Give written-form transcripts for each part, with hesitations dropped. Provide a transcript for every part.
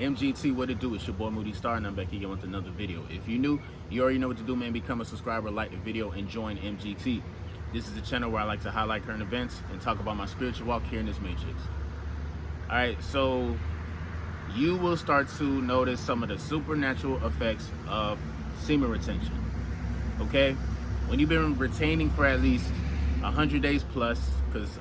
MGT, what it do? It's your boy Moody, Starr, and I'm back again with another video. If you're new, you already know what to do, man. Become a subscriber, like the video, and join MGT. This is the channel where I like to highlight current events and talk about my spiritual walk here in this matrix. Alright, so you will start to notice some of the supernatural effects of semen retention. Okay? When you've been retaining for at least 100 days plus, because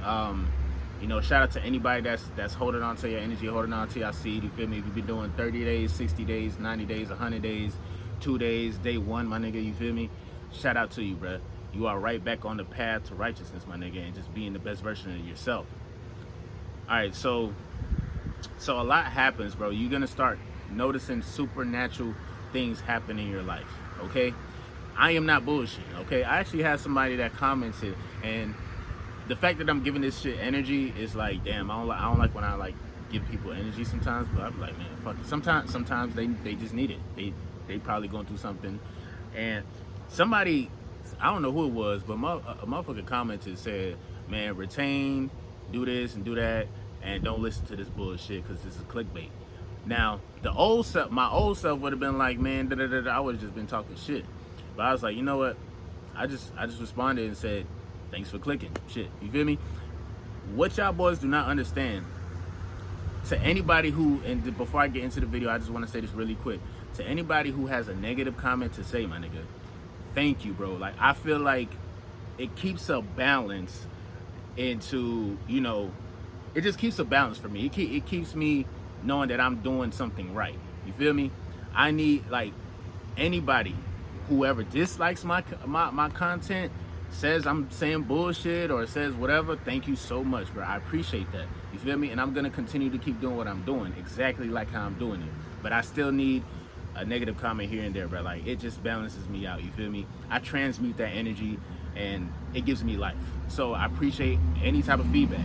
you know, shout out to anybody that's holding on to your energy, holding on to your seed, you feel me? If you've been doing 30 days, 60 days, 90 days, 100 days, 2 days, day one, my nigga, you feel me? Shout out to you, bruh. You are right back on the path to righteousness, my nigga, and just being the best version of yourself. All right, so a lot happens, bro. You're gonna start noticing supernatural things happen in your life, okay? I am not bullshitting, okay? I actually had somebody that commented, and the fact that I'm giving this shit energy is like, damn, I don't like when I like give people energy sometimes, but I'm like, man, fuck it. Sometimes they just need it. They probably going through something, and somebody, I don't know who it was, but a motherfucker commented, said, man, retain, do this and do that, and don't listen to this bullshit because this is clickbait. Now, my old self would have been like, man, I would have just been talking shit. But I was like, you know what? I just responded and said, thanks for clicking. Shit, you feel me? What y'all boys do not understand, to anybody who, and before I get into the video, I just want to say this really quick. To anybody who has a negative comment to say, my nigga, thank you, bro. Like, I feel like it keeps a balance into, you know, it just keeps a balance for me. It keeps me knowing that I'm doing something right. You feel me? I need, like, anybody, whoever dislikes my content, says I'm saying bullshit or says whatever, thank you so much, bro. I appreciate that. You feel me? And I'm gonna continue to keep doing what I'm doing, exactly like how I'm doing it. But I still need a negative comment here and there, bro. Like, it just balances me out. You feel me? I transmute that energy and it gives me life. So I appreciate any type of feedback.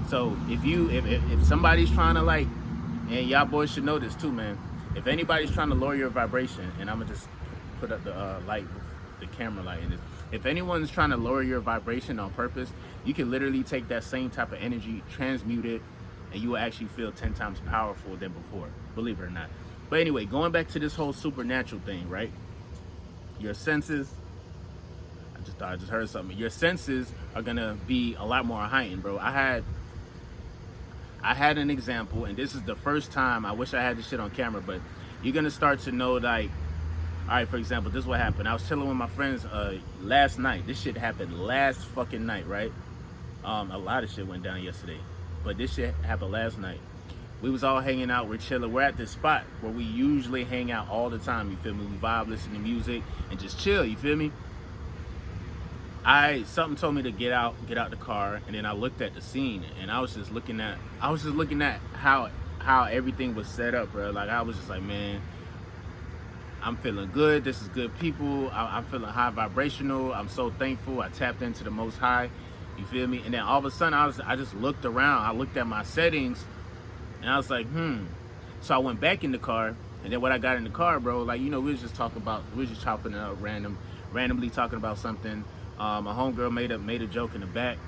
So if somebody's trying to, like, and y'all boys should know this too, man. If anybody's trying to lower your vibration, and I'm gonna just put up the light, the camera light in this. If anyone's trying to lower your vibration on purpose, you can literally take that same type of energy, transmute it, and you will actually feel 10 times powerful than before, believe it or not. But anyway, going back to this whole supernatural thing, right? Your senses, I just thought I just heard something. Your senses are gonna be a lot more heightened, bro. I had an example, and this is the first time, I wish I had this shit on camera, but you're gonna start to know, like, all right, for example, this is what happened. I was chilling with my friends last night. This shit happened last fucking night, right? A lot of shit went down yesterday, but this shit happened last night. We was all hanging out, we're chilling. We're at this spot where we usually hang out all the time, you feel me? We vibe, listen to music, and just chill, you feel me? Something told me to get out the car, and then I looked at the scene, and I was just looking at how everything was set up, bro. Like, I was just like, man, I'm feeling good. This is good people. I'm feeling high vibrational. I'm so thankful. I tapped into the Most High. You feel me? And then all of a sudden, I just looked around. I looked at my settings, and I was like, So I went back in the car, and then when I got in the car, bro, like, you know, we was just chopping it up randomly talking about something. My homegirl made a joke in the back.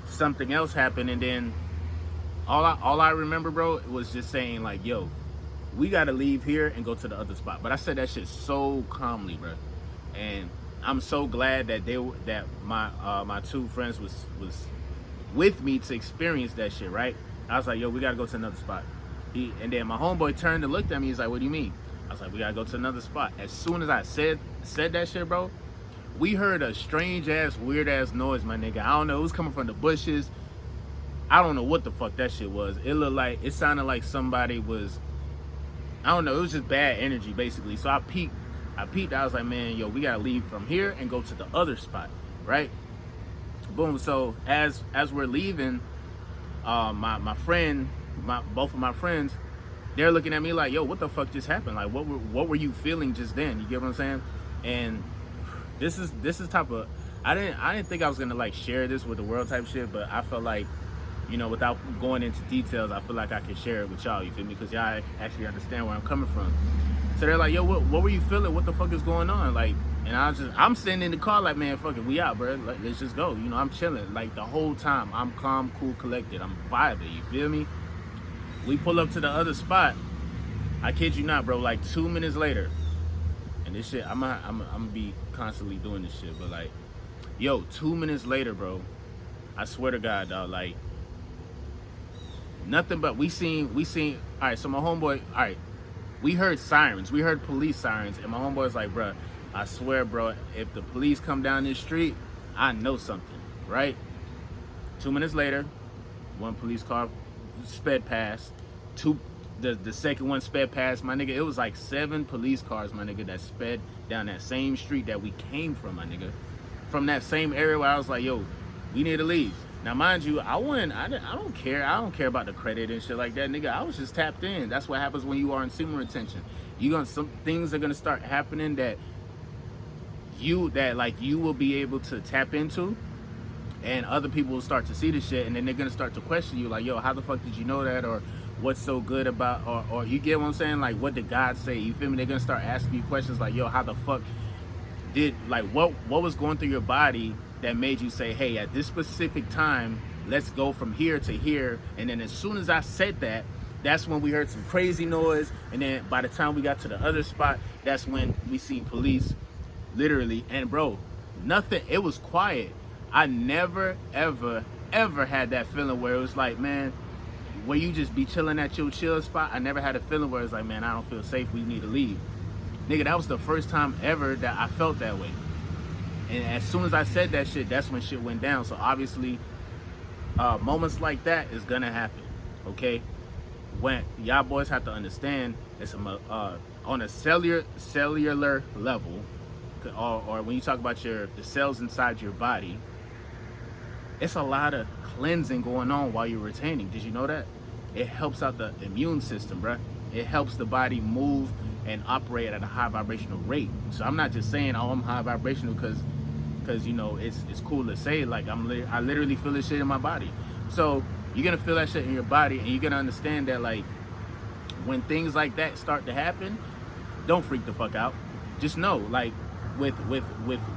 Something else happened, and then all I remember, bro, was just saying, like, yo, we gotta leave here and go to the other spot. But I said that shit so calmly, bro. And I'm so glad that my two friends was with me to experience that shit, right? I was like, yo, we gotta go to another spot. And then my homeboy turned and looked at me. He's like, what do you mean? I was like, we gotta go to another spot. As soon as I said that shit, bro, we heard a strange ass, weird ass noise, my nigga. I don't know. It was coming from the bushes. I don't know what the fuck that shit was. It sounded like somebody was, I don't know, it was just bad energy, basically. So I peeked, I was like, man, yo, we gotta leave from here and go to the other spot, right? Boom. So as we're leaving, both of my friends, they're looking at me like, yo, what the fuck just happened? Like, what were you feeling just then? You get what I'm saying? And this is type of, I didn't think I was gonna, like, share this with the world type shit, but I felt like, you know, without going into details, I feel like I can share it with y'all, you feel me? Because y'all actually understand where I'm coming from. So they're like, yo, what were you feeling? What the fuck is going on? Like, and I'm sitting in the car like, man, fuck it, we out, bro. Like, let's just go. You know, I'm chilling. Like, the whole time, I'm calm, cool, collected. I'm vibing, you feel me? We pull up to the other spot, I kid you not, bro. Like 2 minutes later, and this shit, I'm be constantly doing this shit, but like, yo, 2 minutes later, bro. I swear to God, dog. Like, nothing but we seen. All right, so my homeboy. All right, we heard sirens. We heard police sirens, and my homeboy's like, bro, I swear, bro, if the police come down this street, I know something, right? 2 minutes later, one police car sped past. The second one sped past, my nigga. It was like 7 police cars, my nigga, that sped down that same street that we came from, my nigga. From that same area where I was like, yo, we need to leave. Now, mind you, I don't care. I don't care about the credit and shit like that, nigga. I was just tapped in. That's what happens when you are in semen retention. Some things are gonna start happening that you will be able to tap into, and other people will start to see the shit, and then they're gonna start to question you, like, yo, how the fuck did you know that, or what's so good about, or you get what I'm saying, like, what did God say? You feel me? They're gonna start asking you questions like, yo, how the fuck did, like, what was going through your body that made you say, hey, at this specific time, let's go from here to here. And then as soon as I said that, that's when we heard some crazy noise, and then by the time we got to the other spot, that's when we seen police, literally. And bro, nothing, it was quiet. I never ever had that feeling where it was like, man, where you just be chilling at your chill spot. I never had a feeling where it's like, man, I don't feel safe, we need to leave. Nigga, that was the first time ever that I felt that way. And as soon as I said that shit, that's when shit went down. So obviously, moments like that is gonna happen, okay? When y'all boys have to understand, it's on a cellular level, or when you talk about the cells inside your body, it's a lot of cleansing going on while you're retaining. Did you know that? It helps out the immune system, bruh. It helps the body move and operate at a high vibrational rate. So I'm not just saying, oh, I'm high vibrational because you know it's cool to say, like, I literally feel this shit in my body. So you're gonna feel that shit in your body, and you're gonna understand that, like, when things like that start to happen, don't freak the fuck out. Just know, like, with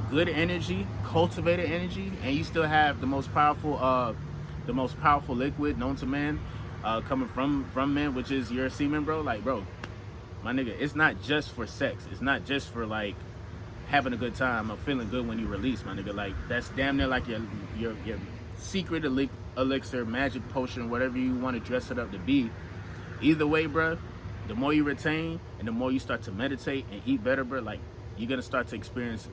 good energy, cultivated energy, and you still have the most powerful liquid known to man, coming from men, which is your semen, bro. Like, bro, my nigga, it's not just for sex. It's not just for, like, having a good time or feeling good when you release, my nigga. Like, that's damn near like your secret elixir, magic potion, whatever you want to dress it up to be. Either way, bro, the more you retain and the more you start to meditate and eat better, bro, like, you're gonna start to experience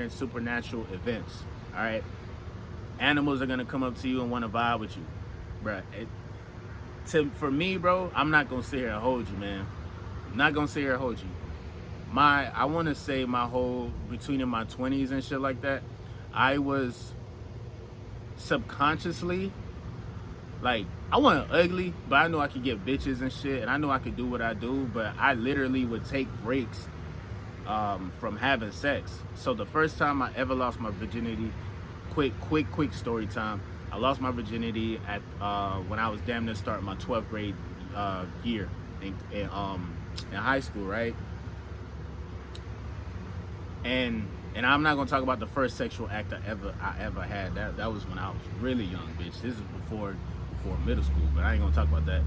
supernatural events. All right, animals are gonna come up to you and want to vibe with you, bro. For me, bro, I'm not gonna sit here and hold you, man. I'm not gonna sit here and hold you. I want to say my whole, between in my 20s and shit like that, I was subconsciously, like, I wasn't ugly, but I knew I could get bitches and shit, and I knew I could do what I do, but I literally would take breaks from having sex. So the first time I ever lost my virginity, quick story time, I lost my virginity at when I was damn near starting my 12th grade year in high school, right? And I'm not gonna talk about the first sexual act I ever had. That was when I was really young, bitch. This is before middle school, but I ain't gonna talk about that.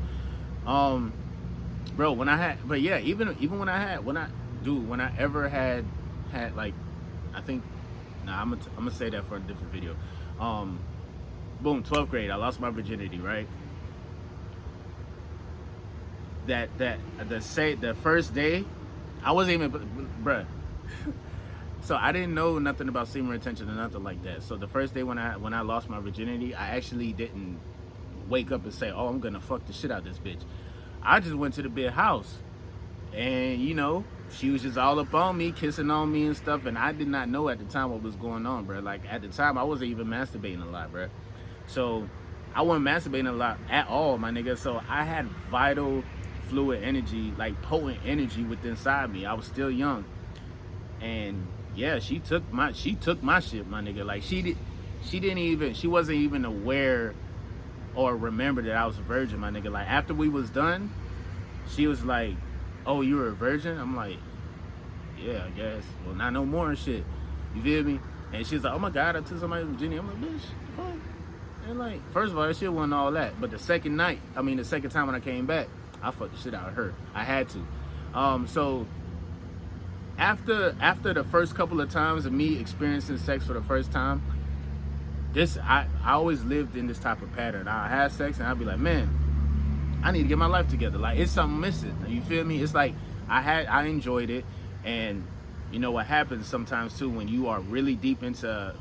Bro, when I had, but yeah, even when I ever had like, I think, nah, I'm gonna say that for a different video. Boom, 12th grade, I lost my virginity, right? The first day, I wasn't even, bruh. So I didn't know nothing about semen retention or nothing like that. So the first day when I lost my virginity, I actually didn't wake up and say, oh, I'm gonna fuck the shit out of this bitch. I just went to the big house, and you know, she was just all up on me, kissing on me and stuff, and I did not know at the time what was going on, bro. Like, at the time, I wasn't even masturbating a lot, bro. So I wasn't masturbating a lot at all, my nigga. So I had vital fluid energy, like potent energy within inside me. I was still young, and yeah, she took my shit, my nigga. Like, she wasn't even aware or remember that I was a virgin, my nigga. Like, after we was done, she was like, oh, you were a virgin? I'm like, yeah, I guess. Well, not no more and shit. You feel me? And she's like, oh my God, I took somebody's virginity. I'm like, bitch, fuck. And like, first of all, that shit wasn't all that. But the second time when I came back, I fucked the shit out of her. I had to. So after the first couple of times of me experiencing sex for the first time, I always lived in this type of pattern. I had sex and I'd be like, man, I need to get my life together. Like, it's something missing. You feel me? It's like I enjoyed it, and you know what happens sometimes too when you are really deep into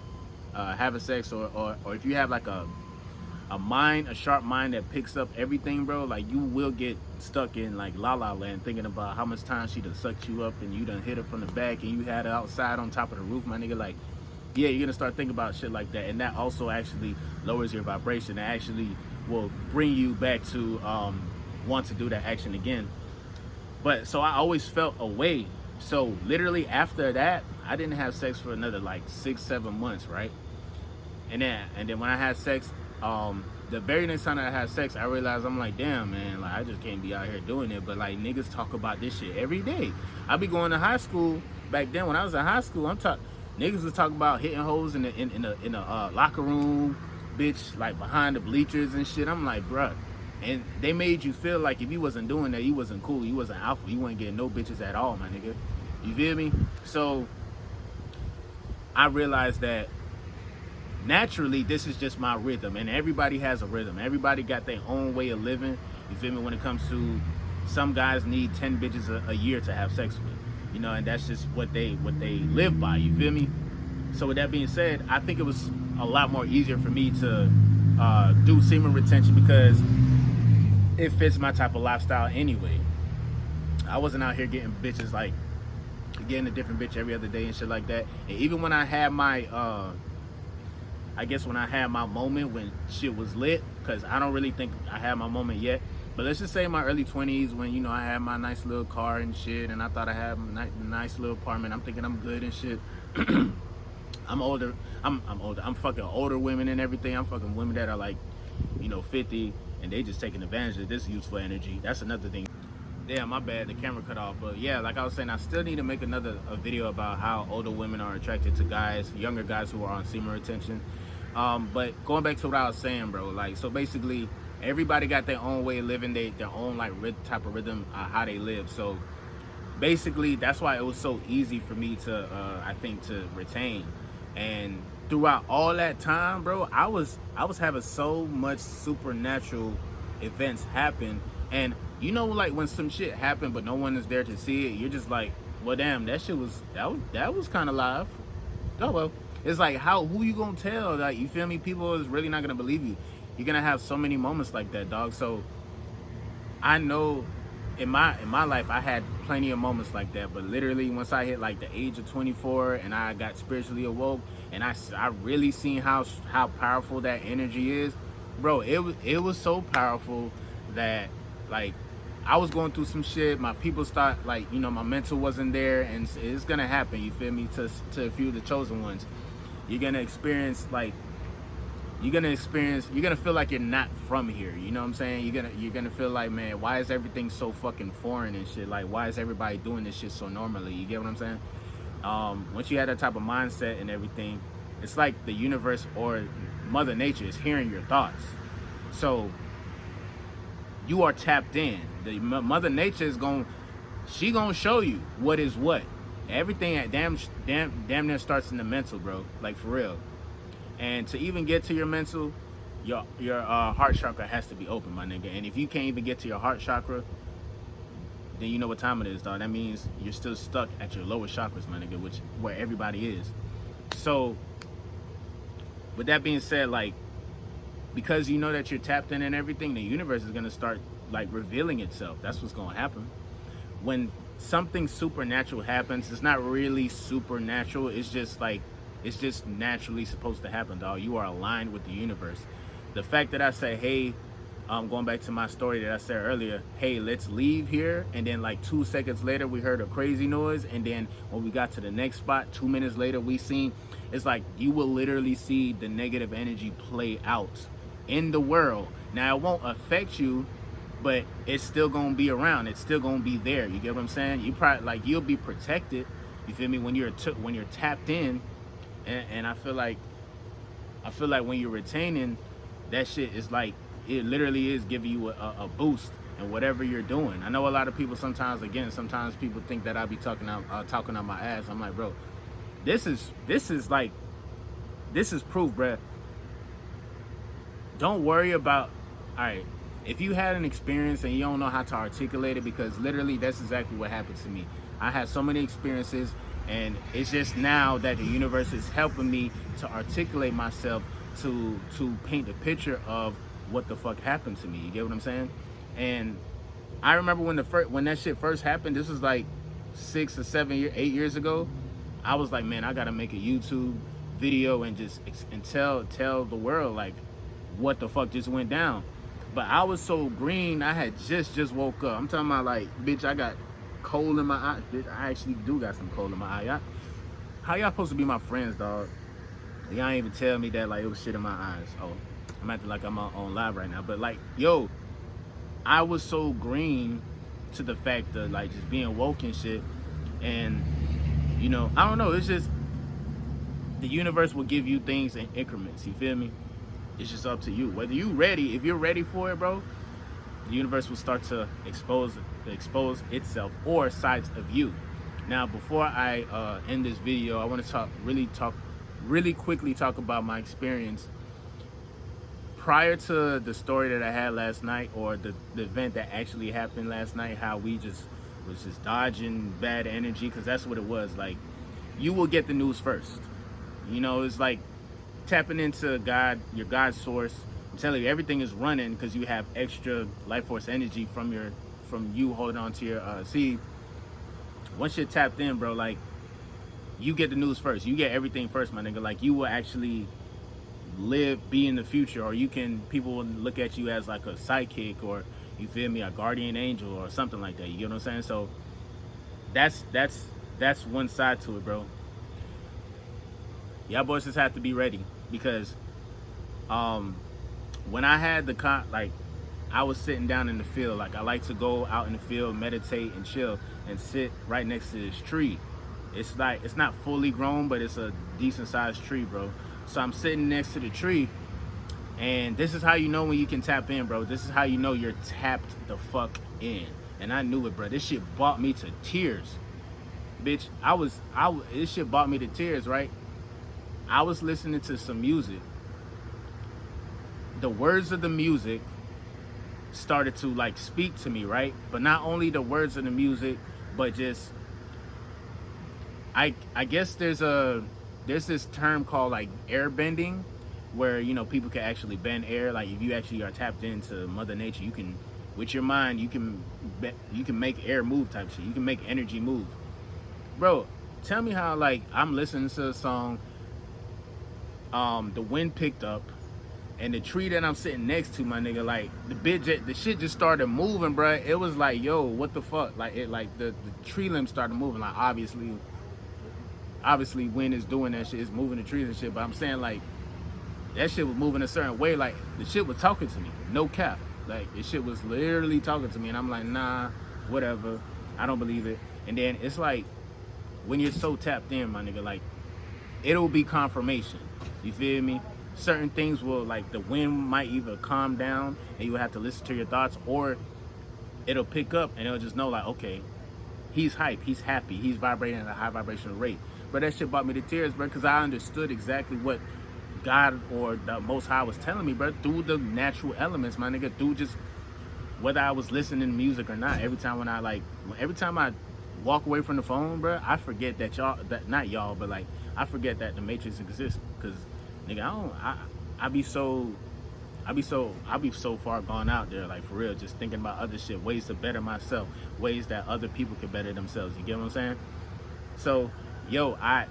having sex, or if you have like a sharp mind that picks up everything, bro. Like, you will get stuck in like La La Land thinking about how much time she done sucked you up and you done hit her from the back and you had her outside on top of the roof, my nigga. Like, yeah, you're gonna start thinking about shit like that, and that also actually lowers your vibration. It actually will bring you back to want to do that action again. But so I always felt away. So literally after that, I didn't have sex for another like 6-7 months, right? And then when I had sex, the very next time I had sex, I realized, I'm like, damn, man, like, I just can't be out here doing it. But like, niggas talk about this shit every day. I be going to high school back then. When I was in high school, niggas was talking about hitting hoes in the locker room, bitch, like behind the bleachers and shit. I'm like, bruh. And they made you feel like if you wasn't doing that, you wasn't cool, you wasn't alpha, you wasn't getting no bitches at all, my nigga. You feel me? So I realized that naturally this is just my rhythm, and everybody has a rhythm. Everybody got their own way of living. You feel me? When it comes to, some guys need 10 bitches a year to have sex with, you know, and that's just what they live by. You feel me? So with that being said, I think it was a lot more easier for me to do semen retention because it fits my type of lifestyle anyway. I wasn't out here getting bitches, like getting a different bitch every other day and shit like that. And even when I had my I guess when I had my moment when shit was lit, because I don't really think I had my moment yet, but let's just say in my early 20s when, you know, I had my nice little car and shit, and I thought I had a nice little apartment. I'm thinking I'm good and shit. I'm older. I'm fucking older women and everything. I'm fucking women that are like, you know, 50, and they just taking advantage of this useful energy. That's another thing. Damn, my bad, the camera cut off. But yeah, like I was saying, I still need to make a video about how older women are attracted to guys, younger guys who are on semen retention. But going back to what I was saying, bro, like, so basically everybody got their own way of living, their own like type of rhythm, how they live. So basically that's why it was so easy for me to I think to retain. And throughout all that time, bro, I was having so much supernatural events happen. And you know, like when some shit happened but no one is there to see it, you're just like, well, damn, that was kind of live. Oh well. It's like, who you gonna tell? Like, you feel me? People is really not gonna believe you. You're gonna have so many moments like that, dog. So I know in my life I had plenty of moments like that, but literally once I hit like the age of 24 and I got spiritually awoke, and I really seen how powerful that energy is, bro. It was so powerful that, like, I was going through some shit. My people start, like, you know, my mental wasn't there, and it's gonna happen. You feel me? To a few of the chosen ones, you're gonna experience, like, you're gonna feel like you're not from here. You know what I'm saying? You're gonna feel like, man, why is everything so fucking foreign and shit? Like, why is everybody doing this shit so normally? You get what I'm saying? Once you have that type of mindset and everything, it's like the universe or Mother Nature is hearing your thoughts. So you are tapped in. The Mother Nature is gonna show you what is what. Everything at damn near starts in the mental, bro. Like, for real. And to even get to your mental, your heart chakra has to be open, my nigga. And if you can't even get to your heart chakra, then you know what time it is, dog. That means you're still stuck at your lower chakras, my nigga, where everybody is. So with that being said, like, because you know that you're tapped in and everything, the universe is gonna start, like, revealing itself. That's what's gonna happen. When something supernatural happens, it's not really supernatural. It's just like, it's just naturally supposed to happen, dog. You are aligned with the universe. The fact that I say, hey, going back to my story that I said earlier, hey, let's leave here, and then like 2 seconds later we heard a crazy noise, and then when we got to the next spot, 2 minutes later we seen, it's like you will literally see the negative energy play out in the world. Now, it won't affect you, but it's still gonna be around. It's still gonna be there. You get what I'm saying? You probably, like, you'll be protected. You feel me? When you're tapped in, and I feel like when you're retaining, that shit is like, it literally is giving you a boost and whatever you're doing. I know a lot of people sometimes people think that I be talking out my ass. I'm like, bro, this is proof, bruh. Don't worry about, all right, if you had an experience and you don't know how to articulate it, because literally that's exactly what happened to me. I had so many experiences, and it's just now that the universe is helping me to articulate myself to paint the picture of what the fuck happened to me. You get what I'm saying? And I remember when that shit first happened, this was like 8 years ago. I was like, man, I gotta make a YouTube video and tell the world like what the fuck just went down. But I was so green, I had just woke up. I'm talking about like, bitch, I got cold in my eye. Bitch, I actually do got some cold in my eye. How y'all supposed to be my friends, dog? Y'all ain't even tell me that like it was shit in my eyes. Oh, I'm acting like I'm on live right now. But like, yo, I was so green to the fact of like just being woke and shit. And, you know, I don't know. It's just the universe will give you things in increments. You feel me? It's just up to you. Whether you ready, if you're ready for it, bro, the universe will start to expose itself or sides of you. Now, before I end this video, I want to really quickly talk about my experience prior to the story that I had last night, or the event that actually happened last night. How we was just dodging bad energy, because that's what it was. Like, you will get the news first. You know, it's like tapping into God, your God source. I'm telling you, everything is running because you have extra life force energy from you holding on to your seed. Once you're tapped in, bro, like, you get the news first. You get everything first, my nigga. Like, you will actually be in the future, or people will look at you as like a sidekick, or, you feel me, a guardian angel or something like that. You get what I'm saying? So that's one side to it, bro. Y'all boys just have to be ready, because when I had I was sitting down in the field. Like, I like to go out in the field, meditate and chill, and sit right next to this tree. It's like, it's not fully grown, but it's a decent sized tree, bro. So I'm sitting next to the tree, and this is how you know when you can tap in, bro. This is how you know you're tapped the fuck in. And I knew it, bro. This shit brought me to tears, bitch. This shit brought me to tears, right? I was listening to some music. The words of the music started to like speak to me, right? But not only the words of the music, but just I guess there's this term called like air bending, where, you know, people can actually bend air. Like, if you actually are tapped into Mother Nature, you can, with your mind, you can make air move type shit. You can make energy move, bro. Tell me how, like, I'm listening to a song, the wind picked up, and the tree that I'm sitting next to, my nigga, like, the shit just started moving, bro. It was like, yo, what the fuck? Like, the tree limbs started moving. Like, obviously wind is doing that shit, it's moving the trees and shit, but I'm saying, like, that shit was moving a certain way. Like, the shit was talking to me, no cap. Like, the shit was literally talking to me, and I'm like, nah, whatever, I don't believe it. And then it's like, when you're so tapped in, my nigga, like, it'll be confirmation. You feel me? Certain things will, like, the wind might either calm down and you will have to listen to your thoughts, or it'll pick up and it'll just know, like, okay, he's hype, he's happy, he's vibrating at a high vibrational rate. But that shit brought me to tears, bro, because I understood exactly what God or the Most High was telling me, bro, through the natural elements, my nigga, through just whether I was listening to music or not. Every time I walk away from the phone, bro, I forget that I forget that the Matrix exists, because, nigga, I be so far gone out there, like, for real, just thinking about other shit, ways to better myself, ways that other people can better themselves. You get what I'm saying? So, yo, I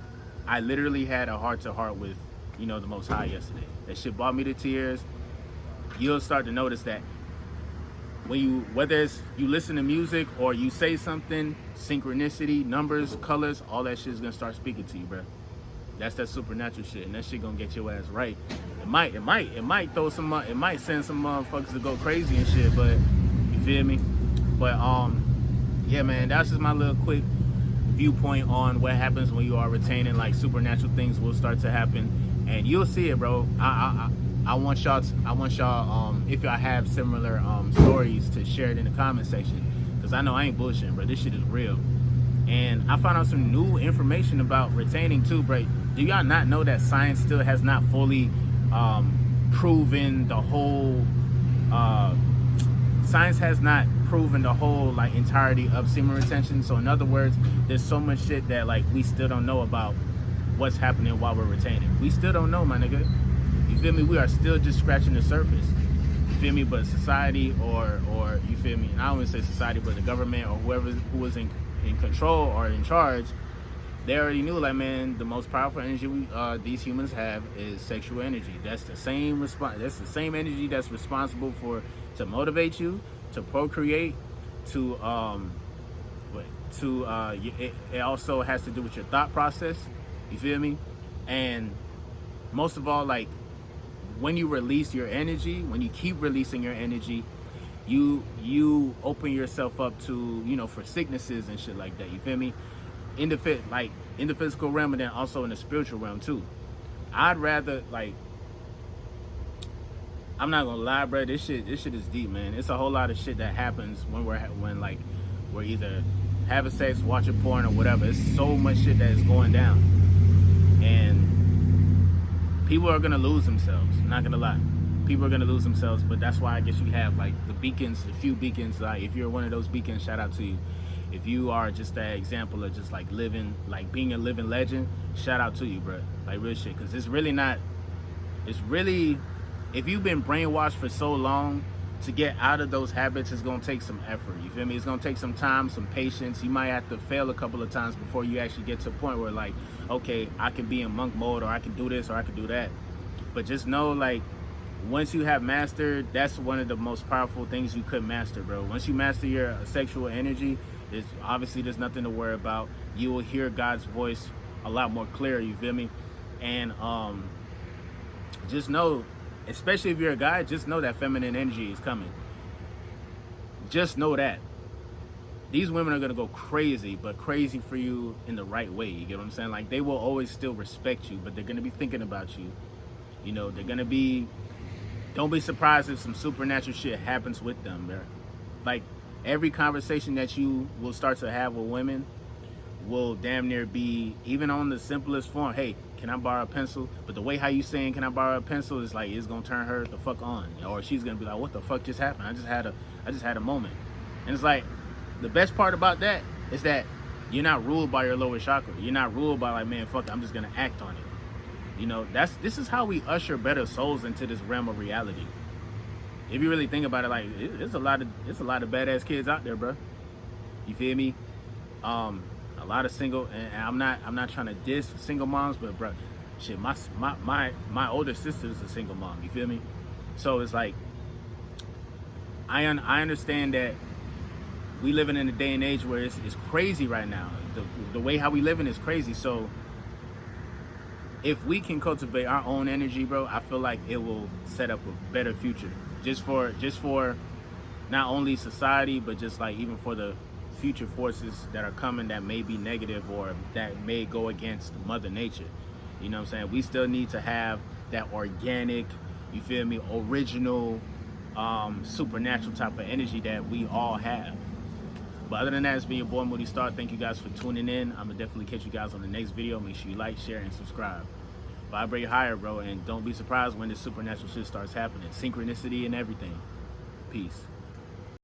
literally had a heart-to-heart with, you know, the Most High yesterday. That shit brought me to tears. You'll start to notice that whether it's you listen to music or you say something, synchronicity, numbers, colors, all that shit is gonna start speaking to you, bro. That's that supernatural shit, and that shit gonna get your ass right. It might send some motherfuckers to go crazy and shit, but you feel me? But yeah, man, that's just my little quick viewpoint on what happens when you are retaining. Like, supernatural things will start to happen, and you'll see it, bro. if y'all have similar stories, to share it in the comment section, because I know I ain't bullshitting, bro. This shit is real. And I found out some new information about retaining too, bro. Do y'all not know that science still has not fully proven the whole science has not proven the whole like entirety of semen retention? So in other words, there's so much shit that like we still don't know about what's happening while we're retaining. We still don't know, my nigga. You feel me? We are still just scratching the surface. You feel me? But society or you feel me? And I don't even say society, but the government or who was in control or in charge, they already knew, like, man, the most powerful energy these humans have is sexual energy. That's the same That's the same energy that's responsible to motivate you, to procreate, it also has to do with your thought process. You feel me? And most of all, like, when you release your energy, when you keep releasing your energy, you open yourself up to, you know, for sicknesses and shit like that. You feel me? In the physical realm, and then also in the spiritual realm too. I'd rather, like, I'm not gonna lie, bro, this shit is deep, man. It's a whole lot of shit that happens when we're either having sex, watching porn, or whatever. It's so much shit that is going down, and people are gonna lose themselves. I'm not gonna lie, people are gonna lose themselves. But that's why I guess you have like the beacons, a few beacons. Like, if you're one of those beacons, shout out to you. If you are just that example of just like living, like being a living legend, shout out to you, bro. Like, real shit. Because it's really, if you've been brainwashed for so long, to get out of those habits is going to take some effort. You feel me? It's going to take some time, some patience. You might have to fail a couple of times before you actually get to a point where, like, okay, I can be in monk mode, or I can do this, or I can do that. But just know, like, once you have mastered, that's one of the most powerful things you could master, bro. Once you master your sexual energy, there's nothing to worry about. You will hear God's voice a lot more clear. You feel me? And just know, especially if you're a guy, just know that feminine energy is coming. Just know that these women are gonna go crazy, but crazy for you in the right way. You get what I'm saying? Like, they will always still respect you, but they're gonna be thinking about you. You know, don't be surprised if some supernatural shit happens with them, bro. Like, every conversation that you will start to have with women will damn near be, even on the simplest form, hey, can I borrow a pencil? But the way how you saying can I borrow a pencil is like, it's gonna turn her the fuck on. Or she's gonna be like, what the fuck just happened? I just had a moment. And it's like, the best part about that is that you're not ruled by your lower chakra. You're not ruled by, like, man, fuck it, I'm just gonna act on it. You know, this is how we usher better souls into this realm of reality. If you really think about it, like, it's a lot of badass kids out there, bro. You feel me? A lot of single, and I'm not trying to diss single moms, but bro, shit, my older sister is a single mom. You feel me? So it's like, I understand that we living in a day and age where it's crazy right now. The way how we living is crazy. So if we can cultivate our own energy, bro, I feel like it will set up a better future. Just for not only society, but just like even for the future forces that are coming that may be negative or that may go against Mother Nature. You know what I'm saying? We still need to have that organic, you feel me, original, supernatural type of energy that we all have. But other than that, it's been your boy Moody Starr. Thank you guys for tuning in. I'm gonna definitely catch you guys on the next video. Make sure you like, share, and subscribe. Vibrate higher, bro, and don't be surprised when this supernatural shit starts happening. Synchronicity and everything. Peace.